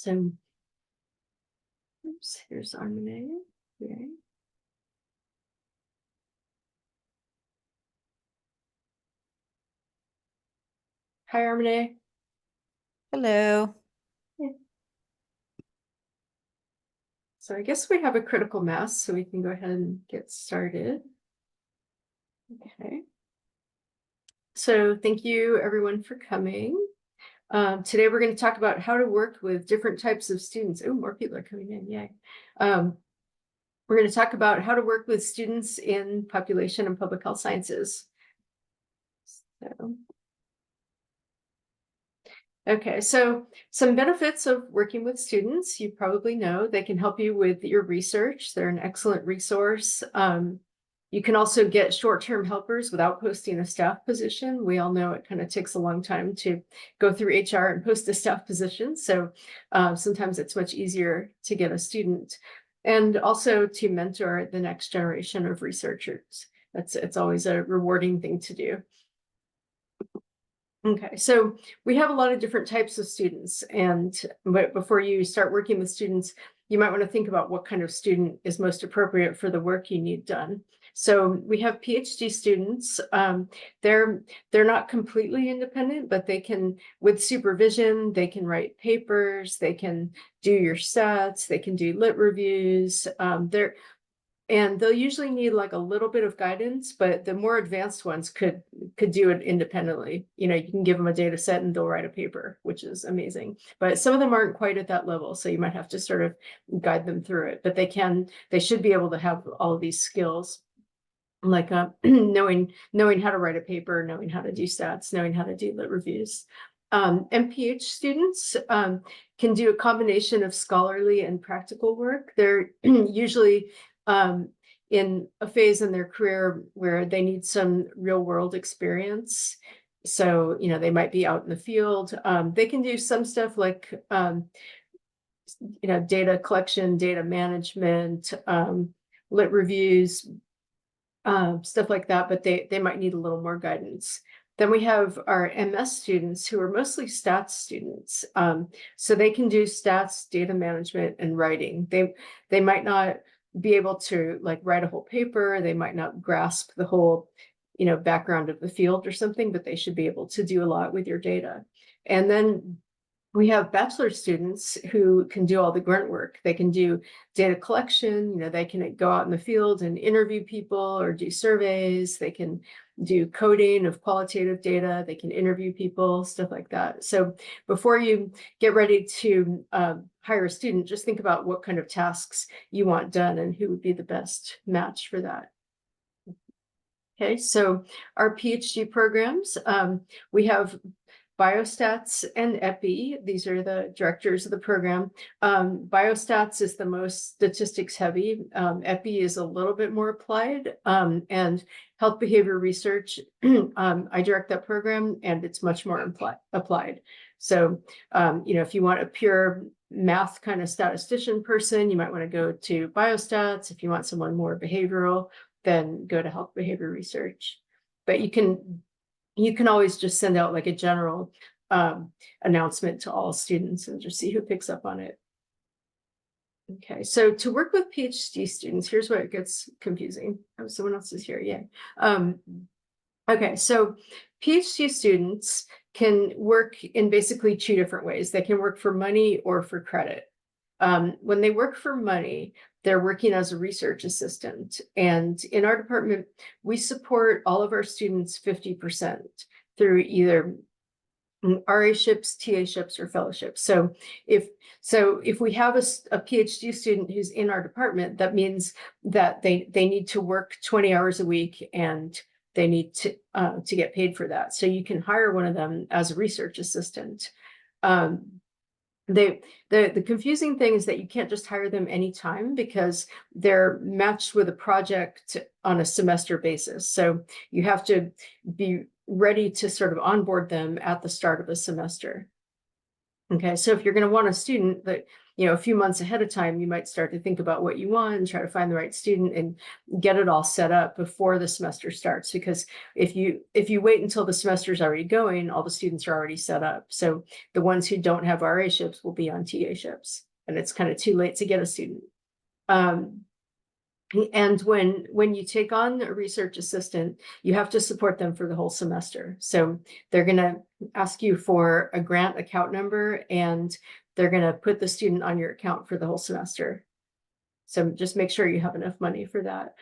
So, oops, here's Armene. Okay. Hi, Armene. Hello. Yeah. So I guess we have a critical mass, so we can go ahead and get started. Okay. So thank you everyone for coming. Today we're going to talk about how to work with different types of students. Oh, more people are coming in, yay. We're going to talk about how to work with students in population and public health sciences. So, okay, so some benefits of working with students, you probably know. They can help you with your research. They're an excellent resource. You can also get short-term helpers without posting a staff position. We all know it kind of takes a long time to go through HR and post a staff position. So sometimes it's much easier to get a student, and also to mentor the next generation of researchers. It's always a rewarding thing to do. Okay, so we have a lot of different types of students, but before you start working with students, you might want to think about what kind of student is most appropriate for the work you need done. So we have PhD students. They're not completely independent, but they can, with supervision, they can write papers, they can do your stats, they can do lit reviews. And they'll usually need like a little bit of guidance, but the more advanced ones could do it independently. You know, you can give them a data set and they'll write a paper, which is amazing. But some of them aren't quite at that level, so you might have to sort of guide them through it. But they should be able to have all of these skills, like knowing how to write a paper, knowing how to do stats, knowing how to do lit reviews. MPH students can do a combination of scholarly and practical work. They're usually in a phase in their career where they need some real world experience. So, you know, they might be out in the field. They can do some stuff like, you know, data collection, data management, lit reviews, stuff like that, but they might need a little more guidance. Then we have our MS students who are mostly stats students. So they can do stats, data management, and writing. They might not be able to like write a whole paper. They might not grasp the whole, you know, background of the field or something, but they should be able to do a lot with your data. And then we have bachelor students who can do all the grunt work. They can do data collection, you know, they can go out in the field and interview people or do surveys. They can do coding of qualitative data. They can interview people, stuff like that. So before you get ready to hire a student, just think about what kind of tasks you want done and who would be the best match for that. Okay, so our PhD programs, we have biostats and epi. These are the directors of the program. Biostats is the most statistics heavy. Epi is a little bit more applied, and health behavior research. I direct that program, and it's much more applied. So, you know, if you want a pure math kind of statistician person, you might want to go to biostats. If you want someone more behavioral, then go to health behavior research. But you can always just send out like a general announcement to all students and just see who picks up on it. Okay, so to work with PhD students, here's where it gets confusing. Oh, someone else is here, yay. Okay, so PhD students can work in basically two different ways. They can work for money or for credit. When they work for money, they're working as a research assistant. And in our department, we support all of our students 50% through either RA-ships, TA-ships, or fellowships. So if we have a PhD student who's in our department, that means that they need to work 20 hours a week and they need to get paid for that. So you can hire one of them as a research assistant. The confusing thing is that you can't just hire them anytime because they're matched with a project on a semester basis. So you have to be ready to sort of onboard them at the start of a semester. Okay, so if you're going to want a student that, a few months ahead of time, you might start to think about what you want and try to find the right student and get it all set up before the semester starts. Because if you wait until the semester is already going, all the students are already set up. So the ones who don't have RA-ships will be on TA-ships, and it's kind of too late to get a student. And when you take on a research assistant, you have to support them for the whole semester. So they're going to ask you for a grant account number, and they're going to put the student on your account for the whole semester. So just make sure you have enough money for that.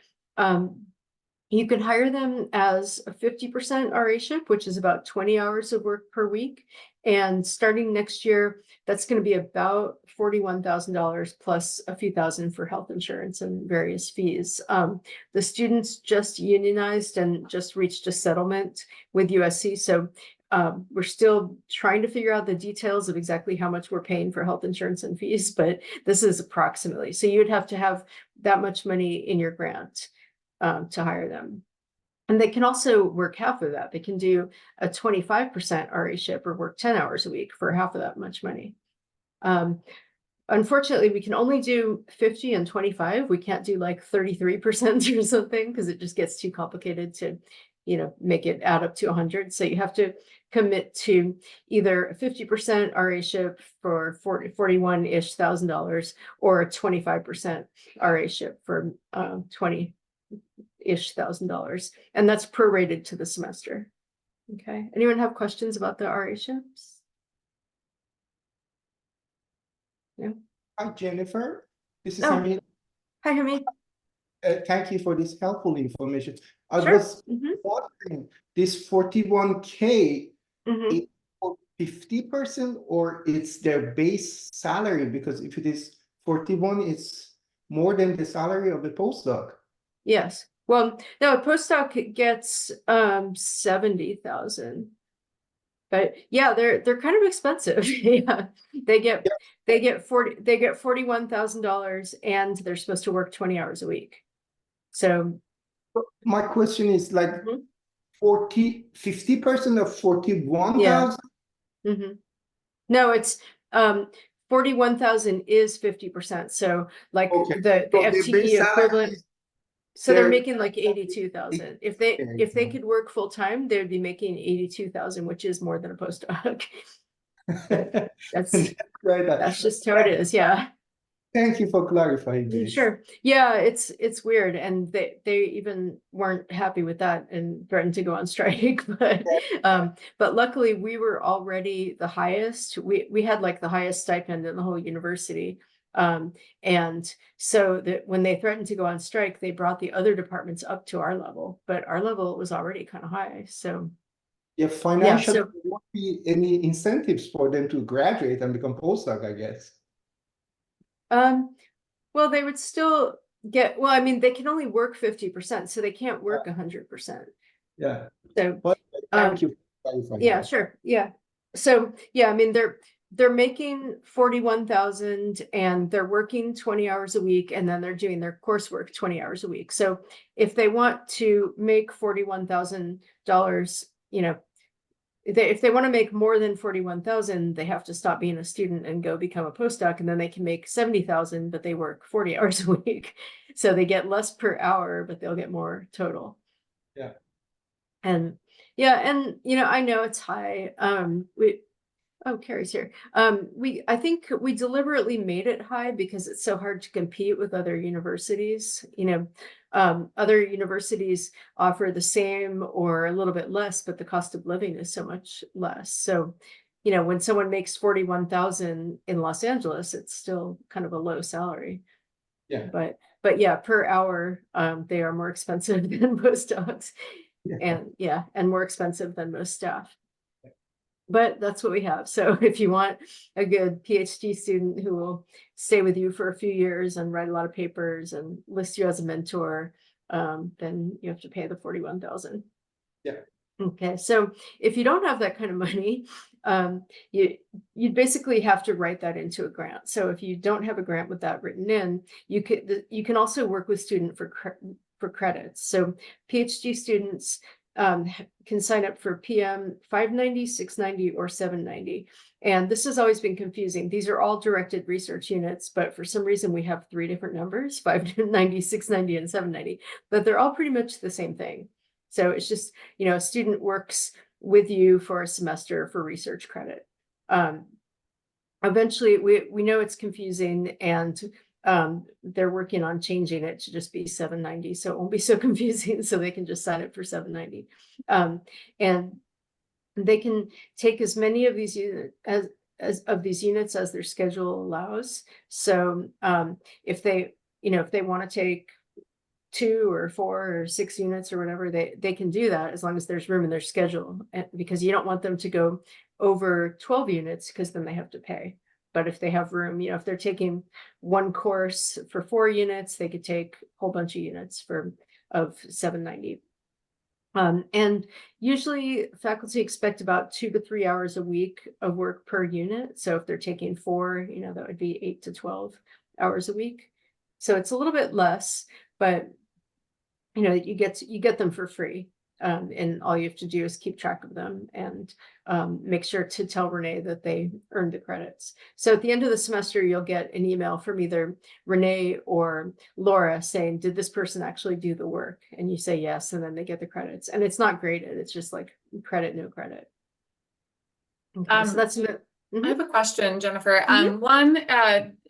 You can hire them as a 50% RA-ship, which is about 20 hours of work per week. And starting next year, that's going to be about $41,000 plus a few thousand for health insurance and various fees. The students just unionized and just reached a settlement with USC. So we're still trying to figure out the details of exactly how much we're paying for health insurance and fees, but this is approximately. So you'd have to have that much money in your grant to hire them. And they can also work half of that. They can do a 25% RA-ship or work 10 hours a week for half of that much money. Unfortunately, we can only do 50 and 25. We can't do like 33% or something because it just gets too complicated to, make it add up to 100. So you have to commit to either a 50% RA-ship for $41-ish thousand or a 25% RA-ship for $20-ish thousand, and that's prorated to the semester. Okay, anyone have questions about the RA-ships? Yeah. Hi, Jennifer. This is Oh. Hamid. Hi, Hamid. Thank you for this helpful information. I Sure. was wondering, this 41K is for 50% or it's their base salary? Because if it is 41, it's more than the salary of a postdoc. Yes. Well, no, a postdoc gets 70,000. But yeah, they're kind of expensive. Yeah. They get $41,000 and they're supposed to work 20 hours a week. So my question is like 50% of 41,000? No, it's 41,000 is 50%. So like Okay. the So FTE equivalent. So they're they're- making like 82,000. If they could work full time, they would be making 82,000, which is more than a postdoc. That's right. that's just how it is. Yeah. Thank you for clarifying this. Sure. Yeah, it's weird, and they even weren't happy with that and threatened to go on strike. But luckily we were already the highest. We had like the highest stipend in the whole university. And so that when they threatened to go on strike, they brought the other departments up to our level, but our level was already kind of high. So Yeah, financially, so there won't be any incentives for them to graduate and become postdoc, I guess. well, they would still get, well, I mean, they can only work 50%, so they can't work 100%. Yeah. So But thank you for clarifying yeah, that. sure. Yeah. So yeah, I mean, they're making 41,000 and they're working 20 hours a week, and then they're doing their coursework 20 hours a week. So if they want to make $41,000, if they want to make more than 41,000, they have to stop being a student and go become a postdoc, and then they can make 70,000, but they work 40 hours a week. So they get less per hour, but they'll get more total. Yeah. And yeah, and I know it's high. Carrie's here. I think we deliberately made it high because it's so hard to compete with other universities. Other universities offer the same or a little bit less, but the cost of living is so much less. So, when someone makes 41,000 in Los Angeles, it's still kind of a low salary. Yeah. But yeah, per hour, they are more expensive than postdocs. Yeah. And more expensive than most staff. But that's what we have. So if you want a good PhD student who will stay with you for a few years and write a lot of papers and list you as a mentor, then you have to pay the 41,000. Yeah. Okay. So if you don't have that kind of money, you'd basically have to write that into a grant. So if you don't have a grant with that written in, you can also work with student for credits. So PhD students can sign up for PM 590, 690, or 790. And this has always been confusing. These are all directed research units, but for some reason we have 3 different numbers, 590, 690, and 790, but they're all pretty much the same thing. So it's just, a student works with you for a semester for research credit. Eventually we know it's confusing, and they're working on changing it to just be 790, so it won't be so confusing, so they can just sign up for 790. And they can take as many of these units as their schedule allows. So if they want to take 2 or 4 or 6 units or whatever, they can do that as long as there's room in their schedule, because you don't want them to go over 12 units, because then they have to pay. But if they have room, if they're taking one course for 4 units, they could take a whole bunch of units of 790. And usually faculty expect about 2 to 3 hours a week of work per unit. So if they're taking 4, that would be 8 to 12 hours a week. So it's a little bit less, but you get them for free. And all you have to do is keep track of them and make sure to tell Renee that they earned the credits. So at the end of the semester, you'll get an email from either Renee or Laura saying, did this person actually do the work? And you say yes, and then they get the credits. And it's not graded. It's just like credit, no credit. Okay, so that's it. I have a question, Jennifer.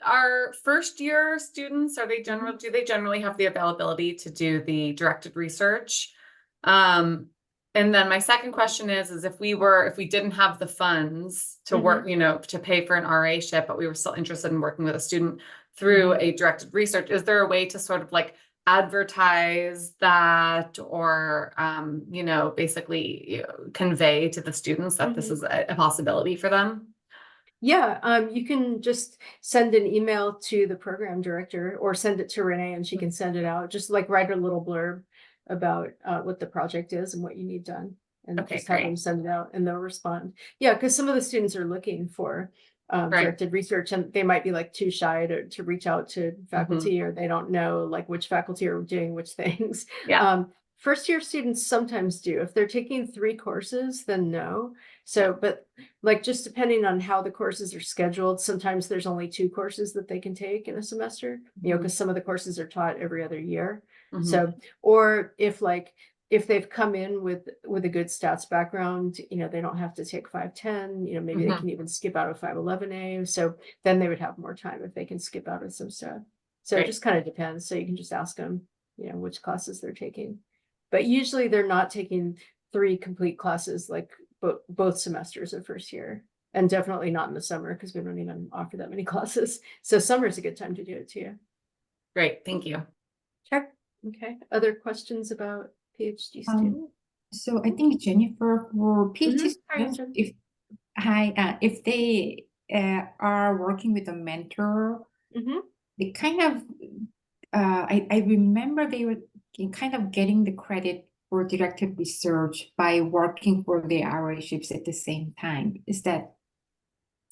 Our first year students, do they generally have the availability to do the directed research? And then my second question is if we didn't have the funds to work, to pay for an RA-ship, but we were still interested in working with a student through a directed research, is there a way to sort of like advertise that, or basically convey to the students that this is a possibility for them? Yeah, you can just send an email to the program director, or send it to Renee and she can send it out. Just like write a little blurb about what the project is and what you need done, and just have them send it out and they'll respond. Yeah, because some of the students are looking for directed research, and they might be like too shy to reach out to faculty, or they don't know like which faculty are doing which things. Yeah. First year students sometimes do. If they're taking 3 courses, then no. So, but like just depending on how the courses are scheduled, sometimes there's only 2 courses that they can take in a semester, because some of the courses are taught every other year. So, or if they've come in with a good stats background, they don't have to take 510, maybe they can even skip out of 511A. So then they would have more time if they can skip out of some stuff. So it just kind of depends. So you can just ask them, which classes they're taking. But usually they're not taking 3 complete classes like both semesters of first year, and definitely not in the summer, because we don't even offer that many classes. So summer is a good time to do it too. Great, thank you. Sure. Okay. Other questions about PhD student? So I think Jennifer, for PhD students, if they are working with a mentor, they kind of I remember they were kind of getting the credit for directed research by working for the RA-ships at the same time. Is that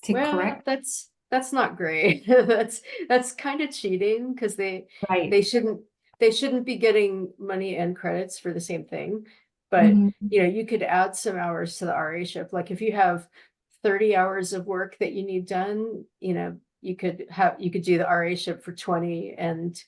correct? That's not great. That's kind of cheating, because they shouldn't be getting money and credits for the same thing. But you could add some hours to the RA-ship. Like if you have 30 hours of work that you need done, you could do the RA-ship for 20 and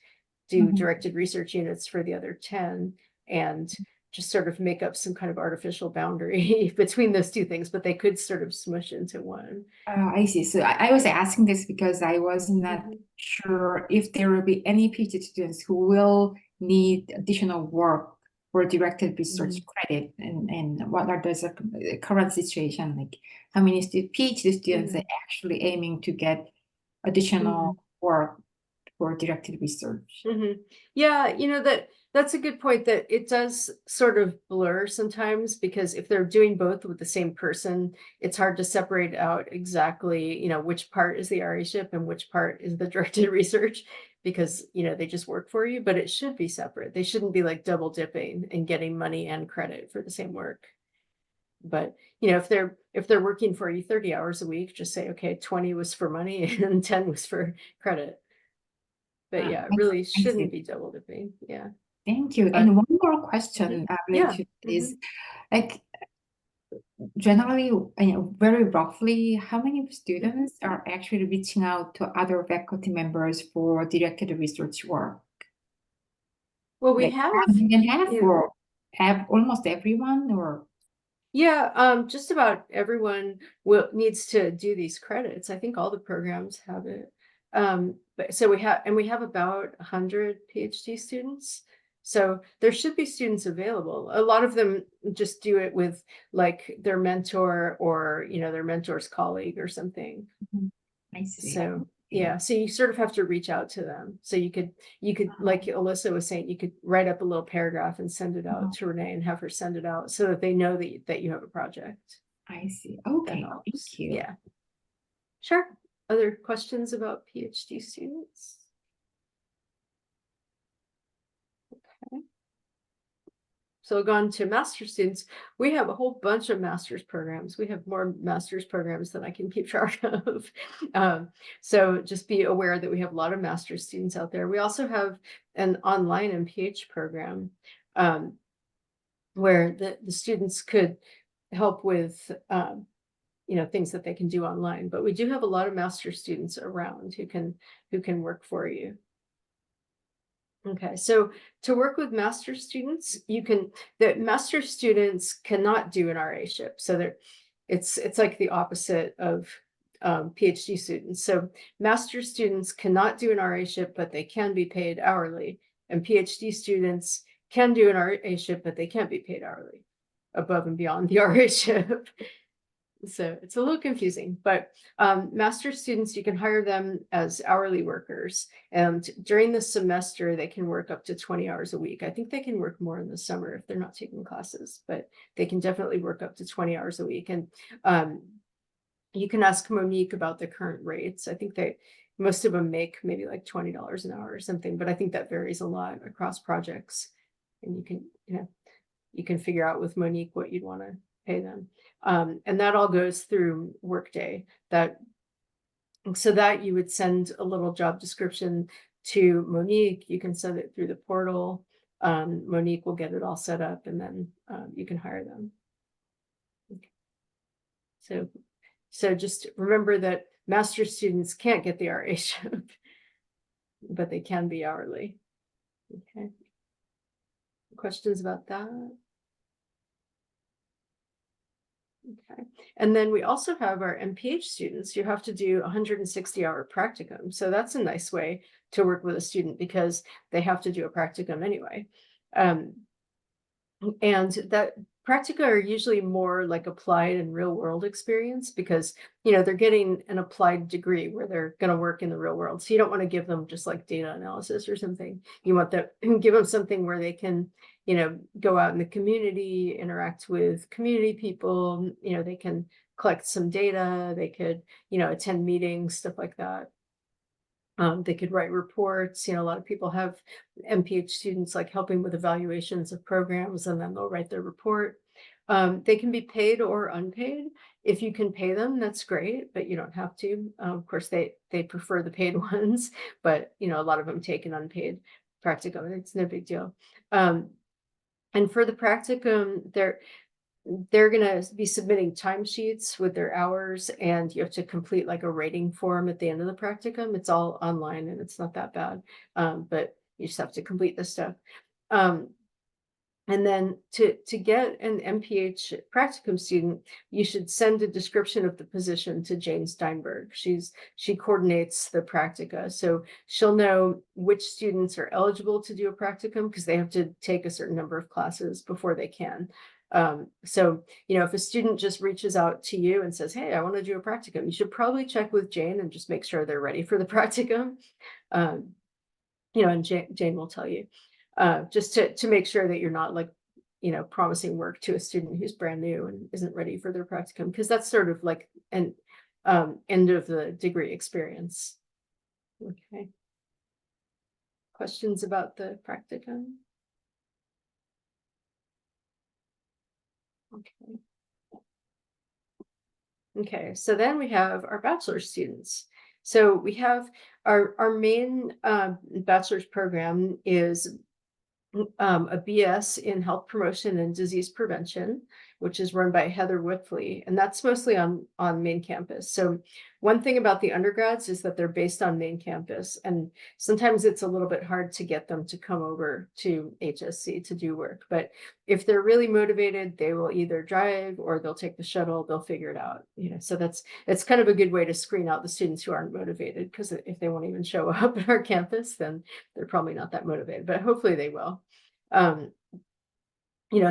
do directed research units for the other 10, and just sort of make up some kind of artificial boundary between those 2 things, but they could sort of smush into one. I see. So I was asking this because I was not sure if there will be any PhD students who will need additional work for directed research credit, and what are the current situation, like how many PhD students are actually aiming to get additional work for directed research. Yeah, that's a good point, that it does sort of blur sometimes, because if they're doing both with the same person, it's hard to separate out exactly, which part is the RA-ship and which part is the directed research, because, they just work for you, but it should be separate. They shouldn't be like double dipping and getting money and credit for the same work. But, if they're working for you 30 hours a week, just say, okay, 20 was for money and 10 was for credit. But yeah, it really shouldn't be double dipping. Yeah. Thank you. And one more question related to is, like, generally, very roughly, how many students are actually reaching out to other faculty members for directed research work? Well, we Like have, half yeah. or almost everyone, or Yeah, just about everyone needs to do these credits. I think all the programs have it. But so we have about 100 PhD students. So there should be students available. A lot of them just do it with like their mentor or their mentor's colleague or something. I see. So yeah, so you sort of have to reach out to them. So you could like Alyssa was saying, you could write up a little paragraph and send it out to Renee and have her send it out so that they know that you have a project. I see. Okay, That thank helps. you. Yeah. Sure. Other questions about PhD students? Okay. So going to master's students, we have a whole bunch of master's programs. We have more master's programs than I can keep track of. So just be aware that we have a lot of master's students out there. We also have an online MPH program where the students could help with things that they can do online. But we do have a lot of master's students around who can work for you. Okay, so to work with master students, the master students cannot do an RA-ship. So it's like the opposite of PhD students. So master students cannot do an RA-ship, but they can be paid hourly. And PhD students can do an RA-ship, but they can't be paid hourly above and beyond the RA-ship. So it's a little confusing, but master students, you can hire them as hourly workers. And during the semester, they can work up to 20 hours a week. I think they can work more in the summer if they're not taking classes, but they can definitely work up to 20 hours a week. And you can ask Monique about the current rates. I think most of them make maybe like $20 an hour or something, but I think that varies a lot across projects. And you can figure out with Monique what you'd want to pay them. And that all goes through Workday. So that you would send a little job description to Monique. You can send it through the portal. Monique will get it all set up, and then you can hire them. Okay. So just remember that master students can't get the RA-ship, but they can be hourly. Okay. Questions about that? Okay. And then we also have our MPH students. You have to do 160-hour practicum. So that's a nice way to work with a student because they have to do a practicum anyway. And that practica are usually more like applied and real world experience because, they're getting an applied degree where they're going to work in the real world. So you don't want to give them just like data analysis or something. You want to give them something where they can go out in the community, interact with community people, they can collect some data, they could, attend meetings, stuff like that. They could write reports. A lot of people have MPH students like helping with evaluations of programs, and then they'll write their report. They can be paid or unpaid. If you can pay them, that's great, but you don't have to. Of course, they prefer the paid ones, but a lot of them take an unpaid practicum. It's no big deal. And for the practicum, they're going to be submitting timesheets with their hours, and you have to complete like a rating form at the end of the practicum. It's all online and it's not that bad, but you just have to complete this stuff. And then to get an MPH practicum student, you should send a description of the position to Jane Steinberg. She coordinates the practica. So she'll know which students are eligible to do a practicum because they have to take a certain number of classes before they can. So, if a student just reaches out to you and says, hey, I want to do a practicum, you should probably check with Jane and just make sure they're ready for the practicum. And Jane will tell you. Just to make sure that you're not like, promising work to a student who's brand new and isn't ready for their practicum, because that's sort of like an end of the degree experience. Okay. Questions about the practicum? Okay. Okay, so then we have our bachelor students. So we have our main bachelor's program is a BS in health promotion and disease prevention. which is run by Heather Whitley, and that's mostly on main campus. So one thing about the undergrads is that they're based on main campus, and sometimes it's a little bit hard to get them to come over to HSC to do work. But if they're really motivated, they will either drive or they'll take the shuttle, they'll figure it out. So that's kind of a good way to screen out the students who aren't motivated, because if they won't even show up at our campus, then they're probably not that motivated, but hopefully they will.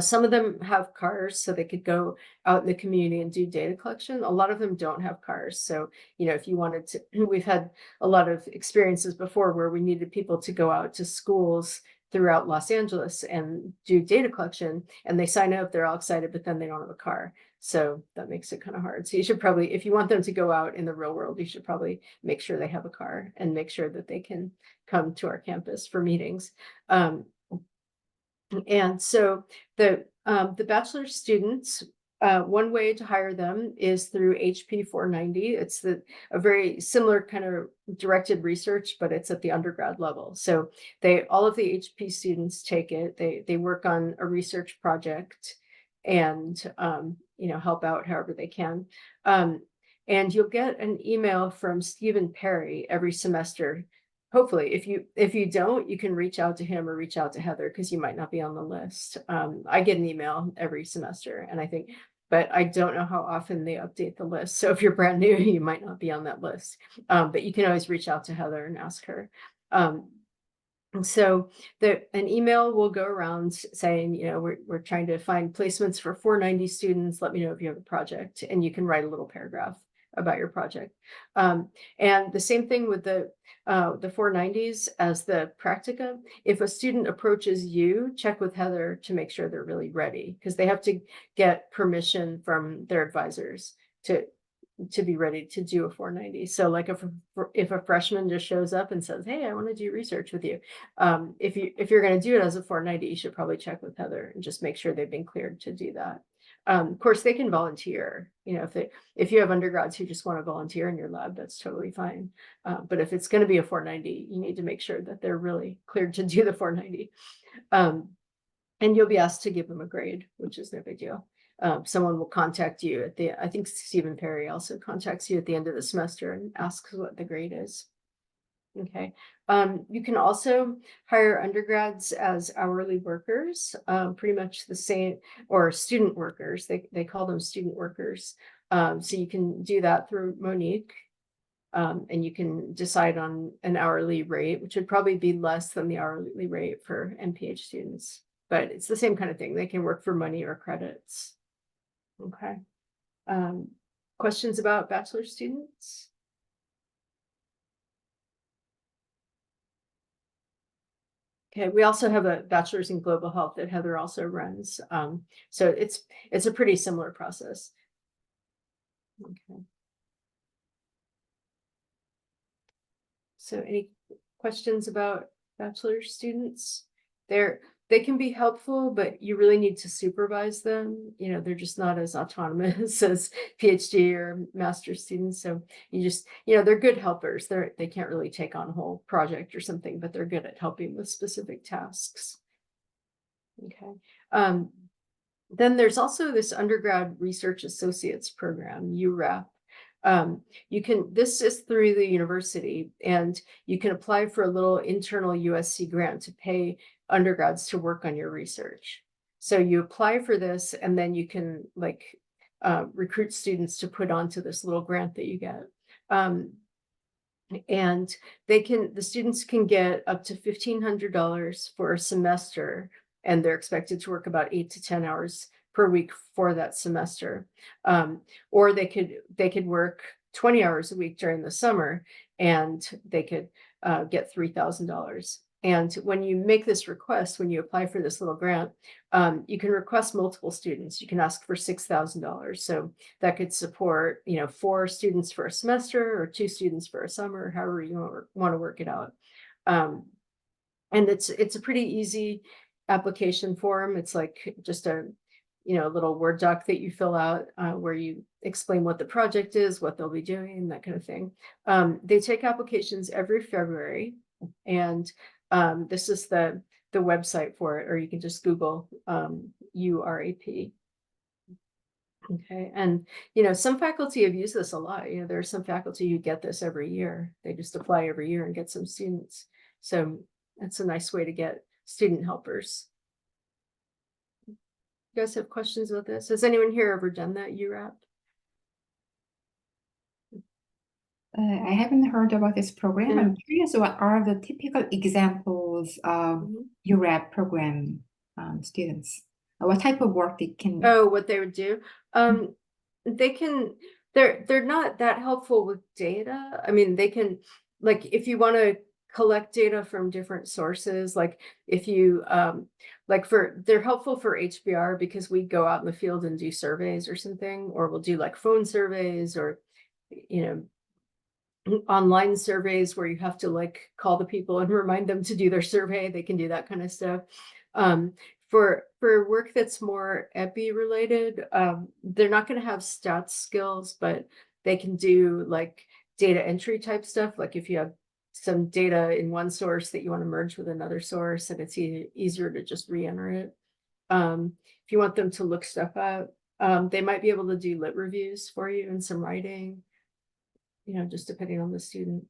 Some of them have cars, so they could go out in the community and do data collection. A lot of them don't have cars. So, if you wanted to, we've had a lot of experiences before where we needed people to go out to schools throughout Los Angeles and do data collection, and they sign up, they're all excited, but then they don't have a car. So that makes it kind of hard. So you should probably, if you want them to go out in the real world, you should probably make sure they have a car and make sure that they can come to our campus for meetings. And so the bachelor students, one way to hire them is through HP 490. It's a very similar kind of directed research, but it's at the undergrad level. So all of the HP students take it. They work on a research project and help out however they can. And you'll get an email from Stephen Perry every semester. Hopefully, if you don't, you can reach out to him or reach out to Heather, because you might not be on the list. I get an email every semester, and but I don't know how often they update the list. So if you're brand new, you might not be on that list. But you can always reach out to Heather and ask her. So an email will go around saying, we're trying to find placements for 490 students. Let me know if you have a project, and you can write a little paragraph about your project. And the same thing with the 490s as the practicum. If a student approaches you, check with Heather to make sure they're really ready, because they have to get permission from their advisors to be ready to do a 490. So like if a freshman just shows up and says, hey, I want to do research with you, if you're going to do it as a 490, you should probably check with Heather and just make sure they've been cleared to do that. Of course, they can volunteer. If you have undergrads who just want to volunteer in your lab, that's totally fine. But if it's going to be a 490, you need to make sure that they're really cleared to do the 490. And you'll be asked to give them a grade, which is no big deal. Someone will contact you I think Stephen Perry also contacts you at the end of the semester and asks what the grade is. Okay. You can also hire undergrads as hourly workers, pretty much the same, or student workers. They call them student workers. So you can do that through Monique. And you can decide on an hourly rate, which would probably be less than the hourly rate for MPH students, but it's the same kind of thing. They can work for money or credits. Okay. Questions about bachelor students? Okay, we also have a bachelor's in global health that Heather also runs. So it's a pretty similar process. Okay. So any questions about bachelor students? They can be helpful, but you really need to supervise them. They're just not as autonomous as PhD or master's students. So you just, they're good helpers. They can't really take on a whole project or something, but they're good at helping with specific tasks. Okay. Then there's also this undergrad research associates program, URAP. This is through the university, and you can apply for a little internal USC grant to pay undergrads to work on your research. So you apply for this, and then you can recruit students to put onto this little grant that you get. And the students can get up to $1,500 for a semester, and they're expected to work about 8 to 10 hours per week for that semester. Or they could work 20 hours a week during the summer, and they could get $3,000. And when you make this request, when you apply for this little grant, you can request multiple students. You can ask for $6,000. So that could support, 4 students for a semester or 2 students for a summer, however you want to work it out. And it's a pretty easy application form. It's like just a little Word doc that you fill out where you explain what the project is, what they'll be doing, that kind of thing. They take applications every February, and this is the website for it, or you can just Google URAP. Okay, and some faculty have used this a lot. There are some faculty who get this every year. They just apply every year and get some students. So that's a nice way to get student helpers. You guys have questions about this? Has anyone here ever done that URAP? I haven't heard about this program. Yeah. I'm curious, what are the typical examples of URAP program students? What type of work they can? Oh, what they would do? They can. They're not that helpful with data. I mean, they can, like, if you want to collect data from different sources, like if you they're helpful for HBR because we go out in the field and do surveys or something, or we'll do like phone surveys or online surveys where you have to like call the people and remind them to do their survey. They can do that kind of stuff. For work that's more epi related, they're not going to have stats skills, but they can do like data entry type stuff. Like if you have some data in one source that you want to merge with another source, and it's easier to just re-enter it. If you want them to look stuff up, they might be able to do lit reviews for you and some writing, just depending on the student.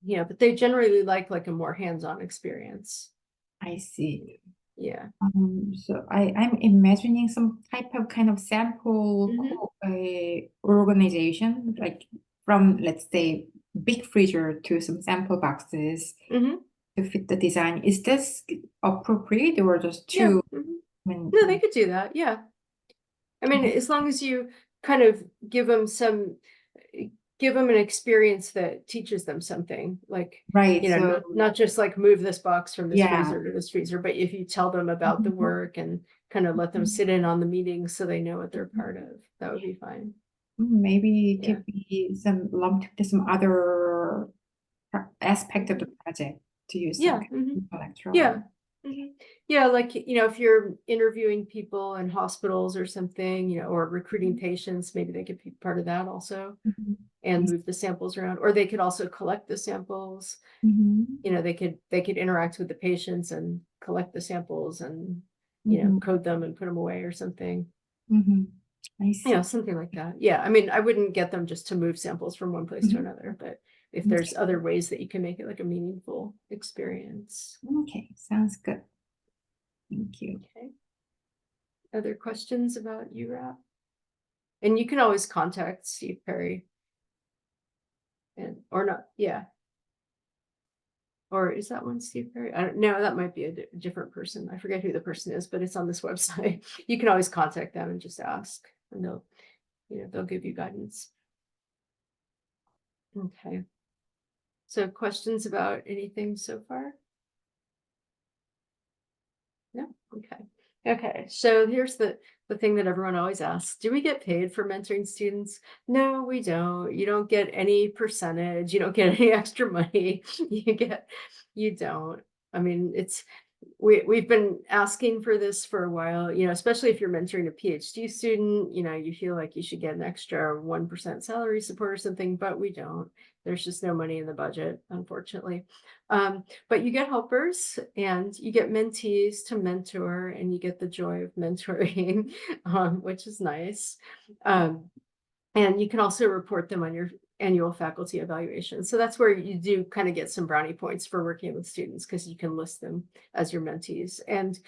Yeah, but they generally like a more hands-on experience. I see. Yeah. So I'm imagining some type of kind of sample organization, like from, let's say, big freezer to some sample boxes to fit the design. Is this appropriate or just too? Yeah. No, they could do that. Yeah. I mean, as long as you kind of give them an experience that teaches them something, like, right. Not just like move this box from this freezer to this freezer, but if you tell them about the work and kind of let them sit in on the meetings so they know what they're part of, that would be fine. Maybe it could be some lumped to some other aspect of the project to use. Yeah. Yeah. Yeah, like, if you're interviewing people in hospitals or something, or recruiting patients, maybe they could be part of that also and move the samples around, or they could also collect the samples. They could interact with the patients and collect the samples and, code them and put them away or something. I see. Something like that. Yeah, I mean, I wouldn't get them just to move samples from one place to another, but if there's other ways that you can make it like a meaningful experience. Okay, sounds good. Thank you. Okay. Other questions about URAP? And you can always contact Steve Perry. Or not, yeah. Or is that one Steve Perry? I don't know. That might be a different person. I forget who the person is, but it's on this website. You can always contact them and just ask, and they'll give you guidance. Okay. So questions about anything so far? No? Okay. Okay, so here's the thing that everyone always asks. Do we get paid for mentoring students? No, we don't. You don't get any percentage. You don't get any extra money. You don't. I mean, we've been asking for this for a while, especially if you're mentoring a PhD student, you feel like you should get an extra 1% salary support or something, but we don't. There's just no money in the budget, unfortunately. But you get helpers and you get mentees to mentor, and you get the joy of mentoring, which is nice. And you can also report them on your annual faculty evaluation. So that's where you do kind of get some brownie points for working with students, because you can list them as your mentees. And,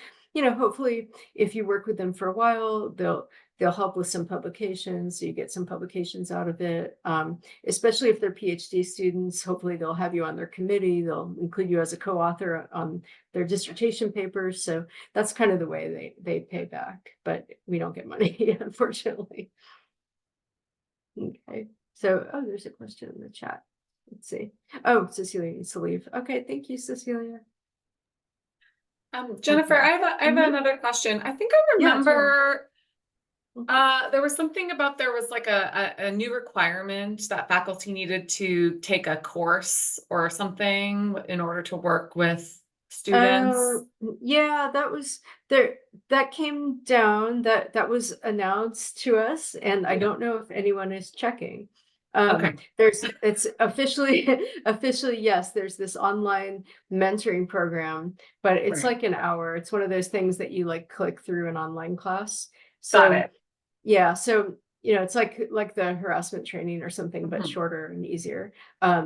hopefully if you work with them for a while, they'll help with some publications. So you get some publications out of it, especially if they're PhD students. Hopefully they'll have you on their committee. They'll include you as a co-author on their dissertation papers. So that's kind of the way they pay back, but we don't get money, unfortunately. Okay, so, there's a question in the chat. Let's see. Oh, Cecilia needs to leave. Okay, thank you, Cecilia. Jennifer, I have another question. I think I remember there was something about there was like a new requirement that faculty needed to take a course or something in order to work with students. Yeah, that was there. That came down. That was announced to us, and I don't know if anyone is checking. Okay. It's officially yes. There's this online mentoring program, but it's like an hour. It's one of those things that you like click through an online class. So Got it. Yeah, so, it's like the harassment training or something, but Mhm. shorter and easier.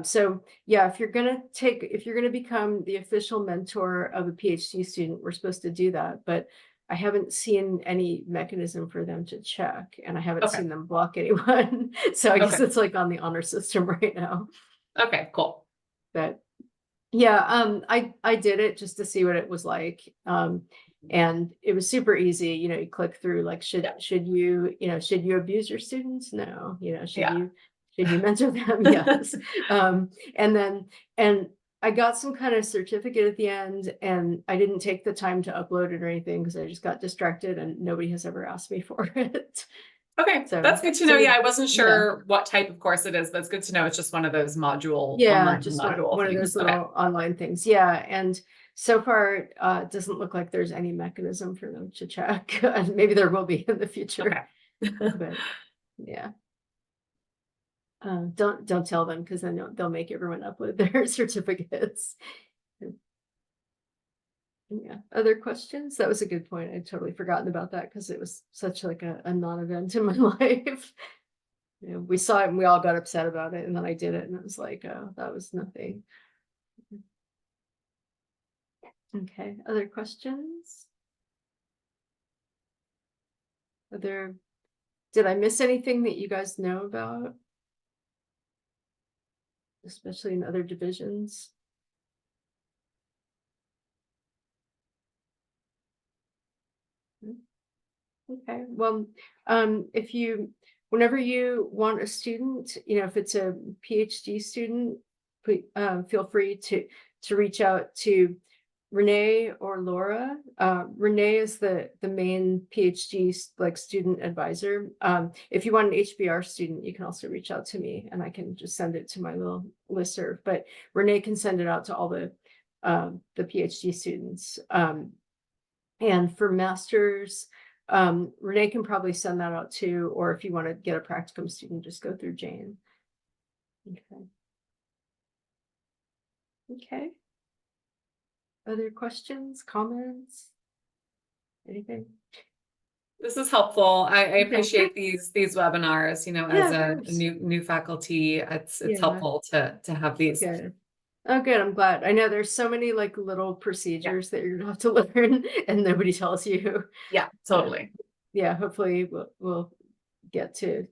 So yeah, if you're gonna become the official mentor of a PhD student, we're supposed to do that, but I haven't seen any mechanism for them to check, and I haven't Okay. seen them block anyone. So I guess Okay. it's like on the honor system right now. Okay, cool. But yeah, I did it just to see what it was like. And it was super easy. You click through like, Yeah. should you abuse your students? No. Yeah. Should you mentor them? Yes. And I got some kind of certificate at the end, and I didn't take the time to upload it or anything because I just got distracted, and nobody has ever asked me for it. Okay, So that's good to know. Yeah, I wasn't yeah. sure what type of course it is, but it's good to know it's just one of those Yeah, online just module one of things. those Okay. little online things. Yeah, and so far, it doesn't look like there's any mechanism for them to check. And maybe there will be in the future. Okay. But yeah, don't tell them, because then they'll make everyone upload their certificates. Yeah. Other questions? That was a good point. I'd totally forgotten about that because it was such like a non-event in my life. We saw it and we all got upset about it, and then I did it and it was like, oh, that was nothing. Okay, other questions? Did I miss anything that you guys know about? Especially in other divisions? Okay, well, whenever you want a student, if it's a PhD student, feel free to reach out to Renee or Laura. Renee is the main PhD like student advisor. If you want an HBR student, you can also reach out to me, and I can just send it to my little listserv. But Renee can send it out to all the PhD students. And for masters, Renee can probably send that out too, or if you want to get a practicum student, just go through Jane. Okay. Okay. Other questions, comments? Anything? This is helpful. I Okay. appreciate these webinars, Yeah, as of a course. new faculty. It's Yeah. helpful to have these. Good. Oh, good. I'm glad. I know there's so many like little procedures that you're gonna have to learn, and nobody tells you. Yeah, totally. Yeah, hopefully we'll get to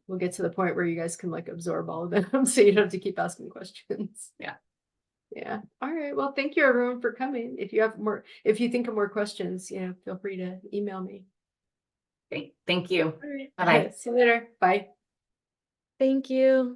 the point where you guys can like absorb all of them, so you don't have to keep asking questions. Yeah. Yeah. All right. Well, thank you everyone for coming. If you think of more questions, feel free to email me. Great. Thank you. All right. Bye-bye. See you later. Bye. Thank you.